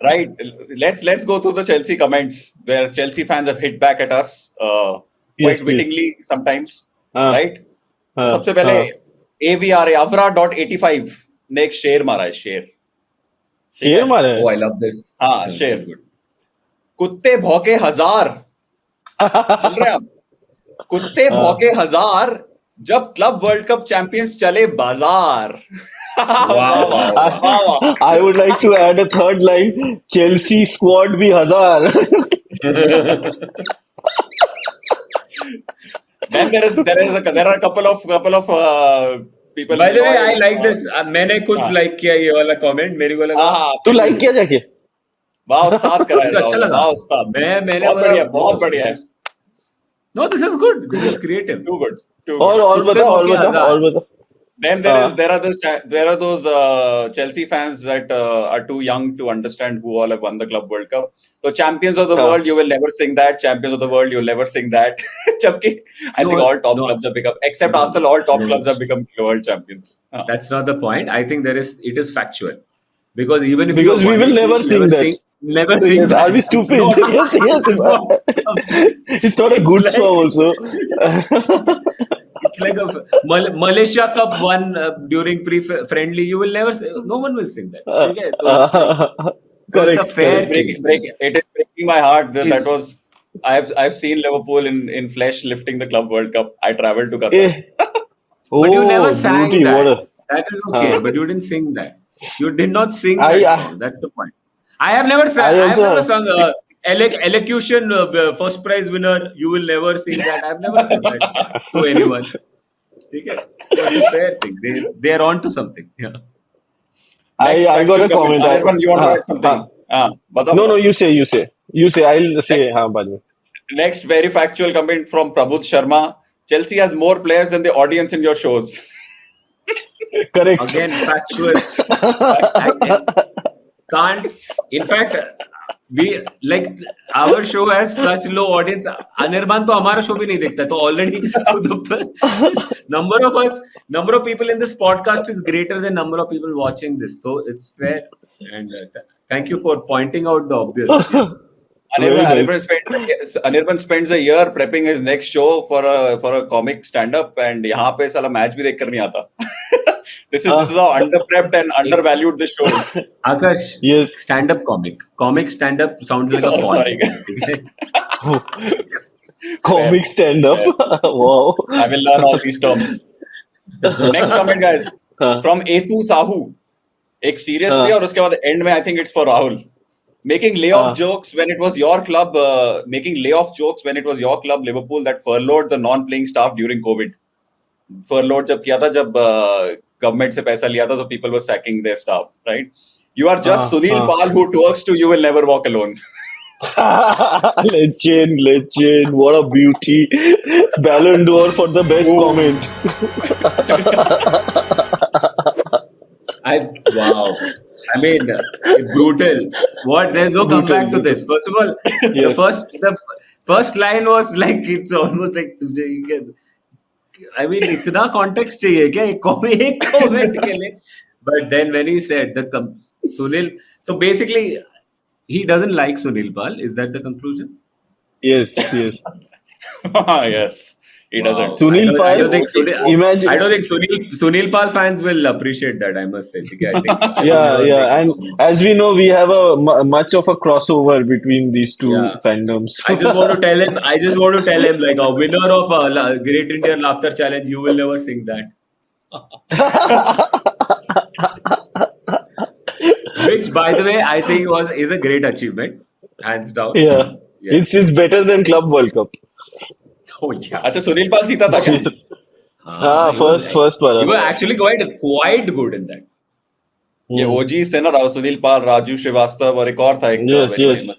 Right. Let's go through the Chelsea comments where Chelsea fans have hit back at us Yes, quite please. wittingly sometimes. हाँ Right. तो हाँ सबसे पहले हाँ avra.85 ने एक शेर मारा है, शेर। ठीक शेर है। मारा Oh, I love this. हाँ, So शेर। good. कुत्ते भौंके हजार। सुन रहे हैं आप? कुत्ते हाँ। भौंके हजार जब क्लब वर्ल्ड कप चैंपियंस चले बाजार। Wow. I would like to add a third line. Chelsea squad भी 1000. Then there are a couple of people. By the way, I loyal, like this. मैंने खुद हाँ। like किया ये वाला comment. मेरे को लगा हाँ, तू लाइक किया जाके? वाह उस्ताद करा है, मुझे अच्छा लगा। वाह उस्ताद। मैंने बहुत बोला, बढ़िया, बहुत wow, बढ़िया है। No, this is good. This is creative. Too good, too और good. बता कुत्ते भौंके हजार। Then there are those Chelsea fans that are too young to understand who all have won the Club World Cup. So champions of the हाँ. world, you will never sing that. Champions of the world, you'll never sing that. जबकि I think all top clubs have become, except Arsenal, all top clubs have become world champions. हाँ. That's not the point. I think it is factual. Because even if Because we will never sing that. Never sing Yes, that. are we stupid? Yes. It's not a good song also. It's like a Malaysia Cup won during pre-friendly. You will never say. No one will sing that. Okay? So Correct. it's a fair It is thing. breaking my heart that Yes. that was. I've seen Liverpool in flesh lifting the Club World Cup. I traveled to Qatar. But you never sang beauty, that. That is okay. Huh. But you didn't sing that. You did not sing I- that song. That's the point. I have never sang. I have also- never sung elocution first prize winner. You will never sing that. I've never sung that to anyone. Okay? So it's a fair thing. They are on to something. Yeah. Next I got a factual comment. Anirban, you want to हाँ, add something? हाँ. बताओ। No, you say. I'll say हाँ बाद में. Next very factual comment from Prabodh Sharma. Chelsea has more players than the audience in your shows. Correct. Again, factual. Can't. In fact, we like our show has such low audience. Anirban तो हमारा show भी नहीं देखता. तो already the number of people in this podcast is greater than number of people watching this. So it's fair. And thank you for pointing out the obvious. Yeah. Anirban spends a year prepping his next show for a comic stand-up, and यहाँ पे साला match भी देख कर नहीं आता. This is how under-prepped and undervalued this show is. Akash, Yes. stand-up comic. Comic stand-up sounds like a Oh, font. sorry. Comic stand-up. Wow. I will learn all these terms. Next comment, guys, from Etu Sahu. एक serious भी और उसके बाद end में I think it's for Rahul. Making layoff jokes when it was your club, Liverpool, that furloughed the non-playing staff during COVID. Furloughed जब किया था, जब government से पैसा लिया था, तो people were sacking their staff, right? You are just Sunil Pal who twerks to You Will Never Walk Alone. Legend. What a beauty. Ballon d'Or for the best comment. Wow. I mean, brutal. What? There's no comeback to this. First of all, the first line was like, it's almost like I mean, इतना context चाहिए क्या एक comment के लिए? But then when he said Sunil, so basically he doesn't like Sunil Pal. Is that the conclusion? Yes. Yes, he doesn't. Sunil Pal. I don't think Imagine. I don't think Sunil Pal fans will appreciate that. I must say. I think, Yeah. And as we know, we have a much of a crossover between these two fandoms. I just want to tell him, like a winner of a Great Indian Laughter Challenge, you will never sing that. Which, by the way, I think is a great achievement, hands down. Yeah. It's better than Club World Cup. Oh yeah. अच्छा सुनील पाल जीता था क्या? First पर. You were actually quite good in that. ये OGs थे ना, सुनील पाल, राजू श्रीवास्तव और एक और था एक. Yes.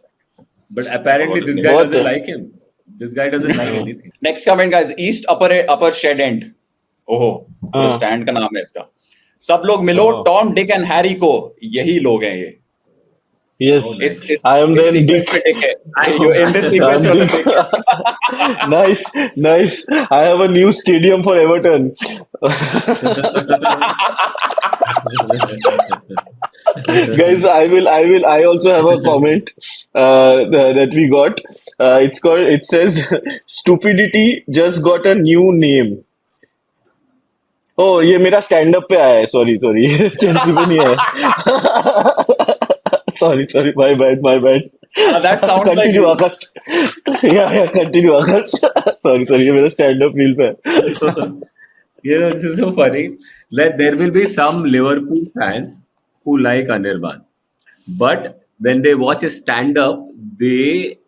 But apparently this guy doesn't like him. This guy doesn't like anything. Next comment, guys. East upper shed end. ओहो, स्टैंड का नाम है इसका. सब लोग मिलो टॉम डिक एंड हैरी को, यही लोग हैं ये. Yes, Oh, इस nice. इस I am इस then सीक्वेंस Dick. पे टिक है. I You in this I sequence am you're the Dick. Dick. Nice, nice. I have a new stadium for Everton. Guys, I also have a comment that we got. It says, stupidity just got a new name. Oh, ये मेरा stand up पे आया है. Sorry Chelsea पे नहीं आया. Sorry my bad. That sounds like continue you. आकाश. या continue आकाश. Sorry ये मेरा स्टैंड अप रील पे है. This is so funny. That there will be some Liverpool fans who like Anirban, but when they watch a stand-up, they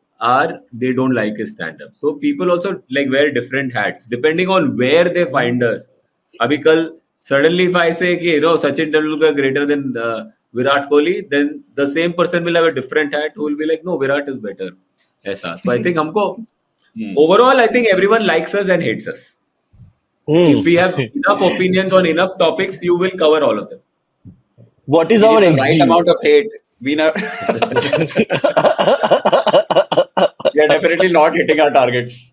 don't like his stand-up. So people also like wear different hats depending on where they find us. Abhi kal suddenly if I say कि Sachin Tendulkar greater than Virat Kohli, then the same person will have a different hat who will be like, no, Virat is better. ऐसा. So I think हमको overall I think everyone likes us and hates us. If we have enough opinions on enough topics, you will cover all of them. What is We our need the right XG? amount of hate. We are definitely not hitting our targets.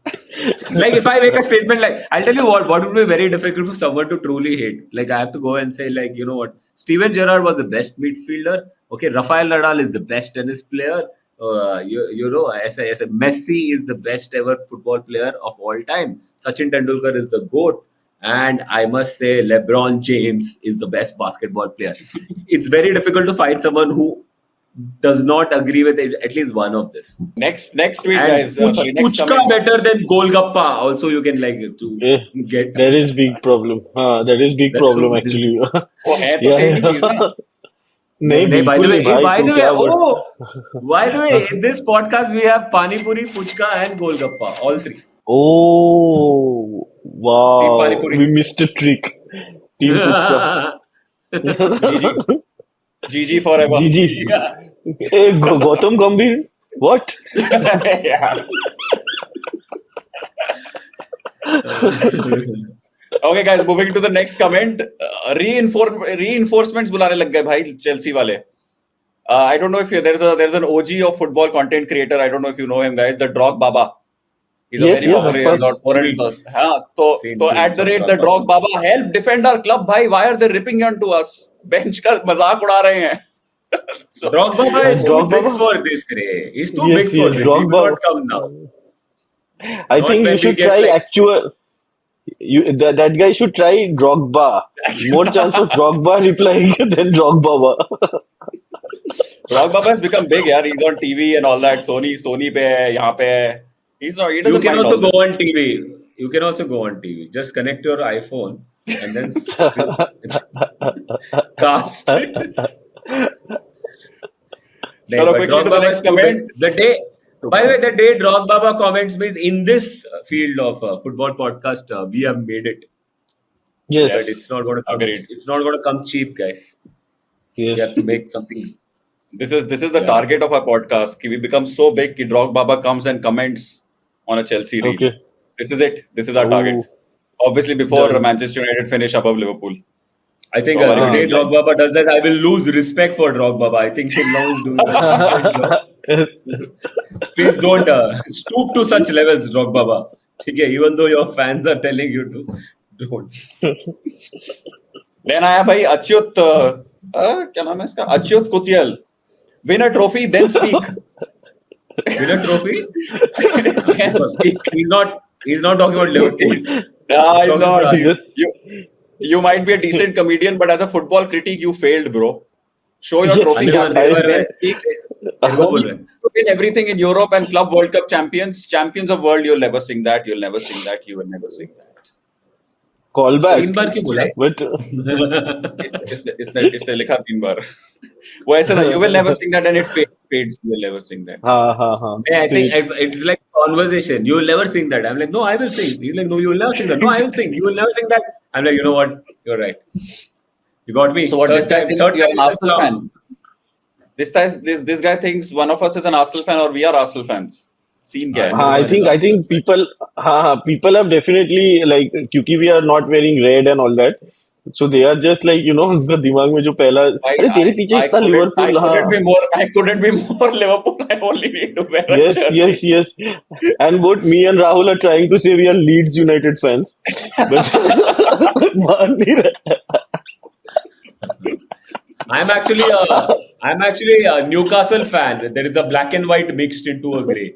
Like if I make a statement like, I'll tell you what would be very difficult for someone to truly hate. Like I have to go and say like, you know what, Steven Gerrard was the best midfielder. Okay, Rafael Nadal is the best tennis player. As a Messi is the best ever football player of all time. Sachin Tendulkar is the GOAT. And I must say, LeBron James is the best basketball player. It's very difficult to find someone who does not agree with at least one of this. Next week, And guys. Sorry, next Puchka comment. better than Golgappa. Also, you can like to get. That is big problem. That is big That's problem good. actually. वो है तो same ही चीज ना. नहीं by the बिल्कुल way, नहीं भाई. by तुम the way, क्या by the way, in this podcast we have Pani Puri, Puchka, and Golgappa, all three. Oh, wow. Pani Puri. We missed a trick. Team Puchka. GG forever. GG. Yeah. Hey, Gautam Gambhir. What? Yeah. Okay, guys, moving to the next comment. Reinforcements बुलाने लग गए भाई Chelsea वाले. I don't know if there's an OG of football content creator. I don't know if you know him, guys. The Drog Baba. He's Yes, a very yes, of popular, course. about 400. हाँ, तो at the rate the Drog Baba help defend our club, भाई. Why are they ripping onto us? Bench का मजाक उड़ा रहे हैं. So, Drogba is too Drogba? big for this, Ray. He's too Yes, big for yes, this. He will Drogba. not come now. I Not think when you we should get, try like- actual. That guy should try Drogba. More chance of Drogba replying than Drogba. Drog Baba has become big, यार. He's on TV and all that. Sony पे है, यहाँ पे है. He You doesn't can mind also all go this. on TV. You can also go on TV. Just connect your iPhone and then cast it. Chalo, But quickly to the Drogba next was too big. comment. By the way, the day Drogba comments means in this field of football podcast, we have made it. Yes. But it's not going to come. Agreed. It's not going to come cheap, guys. Yes. We have to make something. This is the Yeah. target of our podcast. Ki we become so big कि Drog Baba comes and comments on a Chelsea reel. Okay. This is it. This is our target. Obviously, before Manchester United finish above Liverpool. I think Oh, the wow. day Drogba does that, I will lose respect for Drogba. I think Tim Long is doing a decent job. Yes. Please don't stoop to such levels, Drogba. Okay, even though your fans are telling you to, don't. Then आया भाई अच्युत क्या नाम है इसका Achyut कुतियल. Win a trophy, then speak. Win a trophy? Then speak. He's not talking about Liverpool. Nah, he's not. Just- You might be a decent comedian, but as a football critic, you failed, bro. Show your Yes, trophy. yes, Then I- speak. Go बोल रहे हैं. You win everything in Europe and Club World Cup champions of world. You'll never sing that. You'll never sing that. You will never sing that. Callback. 3 बार क्यों बोला? But इसने लिखा 3 बार. वो ऐसे था. You will never sing that, and it fades. You will never sing that. हाँ. I think it's like conversation. You will never sing that. I'm like, no, I will sing. He's like, no, you will never sing that. No, I will sing. You will never sing that. I'm like, you know what? You're right. You got me. So what this guy thinks you're an Arsenal time. fan. This guy thinks one of us is an Arsenal fan or we are Arsenal fans. Scene क्या है? I think people have definitely like क्योंकि we are not wearing red and all that. So they are just like, उनका दिमाग में जो पहला, अरे तेरे पीछे I इतना couldn't लिवरपूल, हाँ, be more Liverpool. I only need to wear a yes, jersey. yes. And both me and Rahul are trying to say we are Leeds United fans, but मान नहीं रहा. I'm actually a Newcastle fan. There is a black and white mixed into a grey.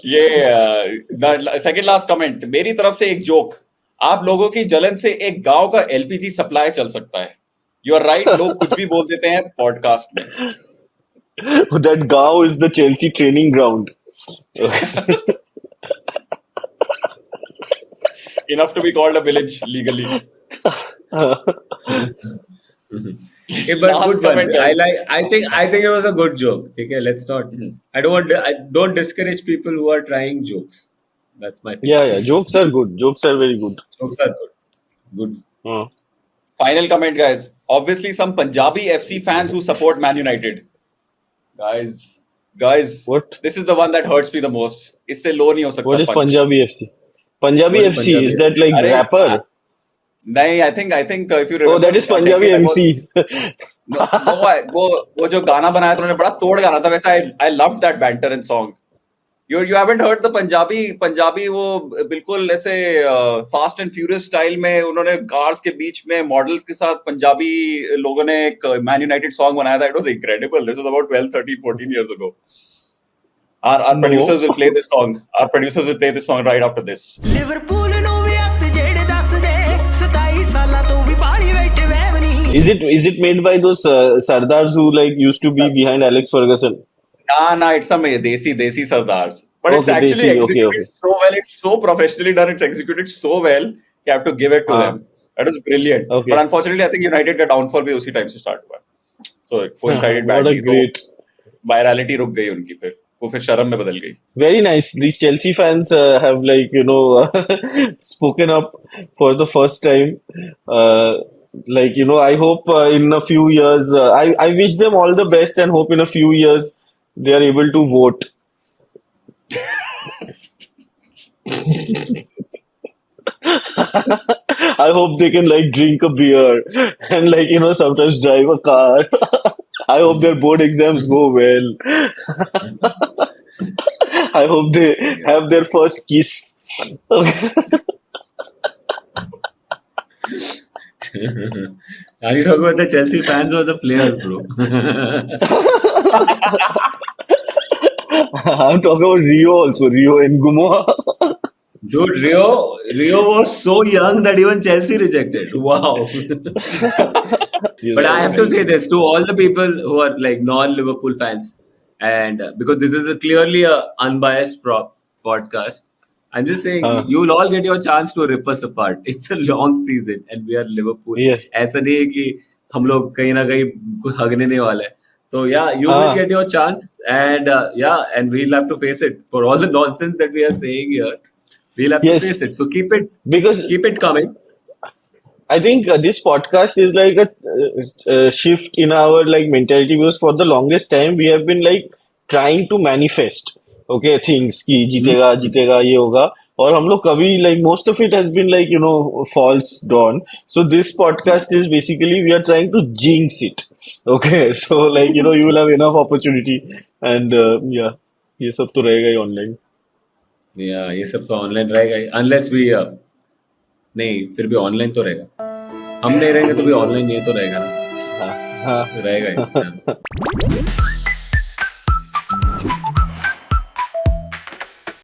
ये second last comment मेरी तरफ से एक joke. आप लोगों की जलन से एक गांव का एलपीजी सप्लाई चल सकता है. You are right. लोग कुछ भी बोल देते हैं पॉडकास्ट में. That गांव is the Chelsea training ground. Enough to be called a village legally. Okay, but Last good one. comment, guys. I think it was a good joke. Okay, let's not. I don't discourage people who are trying jokes. That's my thing. Yeah. Jokes are good. Jokes are very good. Jokes are good. Good. हाँ. Final comment, guys. Obviously, some Punjabi FC fans who support Man United. Guys, What? this is the one that hurts me the most. इससे लो नहीं हो सकता. What is punch. Punjabi FC? Punjabi What is FC, Punjabi is that like अरे, rapper? नहीं, I think if you remember. Oh, that is Punjabi MC. वो जो गाना बनाया था उन्होंने बड़ा तोड़ गाना था. वैसे I loved that banter and song. You haven't heard the Punjabi वो बिल्कुल ऐसे फास्ट एंड फ्यूरियस स्टाइल में उन्होंने कार्स के बीच में मॉडल्स के साथ पंजाबी लोगों ने एक मैन यूनाइटेड सॉन्ग बनाया था. It was incredible. This was about 12, 13, 14 years ago. Our producers will play this song. Our producers will play this song right after this. Liverpool ਨੂੰ ਵੀ ਅੱਤ ਜਿਹੜੇ ਦੱਸਦੇ 27 ਸਾਲਾਂ ਤੋਂ ਵੀ ਬਾਲੀ ਬੈਠੇ ਵਹਿਵਨੀ. Is it made by those Sardars who like used to be behind Alex Ferguson? Nah, it's some desi Sardars. But it's Okay, actually desi, executed okay. so well. It's so professionally done. It's executed so well. You have to give it to them. That was brilliant. Okay. But unfortunately, I think United का downfall भी उसी time से start हुआ. So it coincided What a badly. great. तो virality रुक गई उनकी फिर. वो फिर शर्म में बदल गई. Very nice. These Chelsea fans have like, spoken up for the first time. Like, I hope in a few years, I wish them all the best and hope in a few years they are able to vote. I hope they can like drink a beer and like, sometimes drive a car. I hope their board exams go well. I hope they have their first kiss. Are you talking about the Chelsea fans or the players, bro? I'm talking about Rio also, Rio Ngumoa. Dude, Rio was so young that even Chelsea rejected. Wow. But I have to say this to all the people who are like non-Liverpool fans, and because this is clearly a unbiased podcast, I'm just saying you will all get your chance to rip us apart. It's a long season, and we are Liverpool. Yeah. ऐसा नहीं है कि हम लोग कहीं ना कहीं कुछ हगने नहीं वाले हैं. So yeah, you will get your chance, and and we'll have to face it for all the nonsense that we are saying here. We'll have Yes. to face it. So keep Because it coming. I think this podcast is like a shift in our like mentality, because for the longest time we have been like trying to manifest things कि जीतेगा ये होगा, और हम लोग कभी like most of it has been like false dawn. So this podcast is basically we are trying to jinx it. Okay, so like you will have enough opportunity, and ये सब तो रहेगा ही online. Yeah, ये सब तो online रहेगा ही, unless we नहीं, फिर भी ऑनलाइन तो रहेगा. हम नहीं रहेंगे तो भी ऑनलाइन ये तो रहेगा ना. हाँ. रहेगा ही.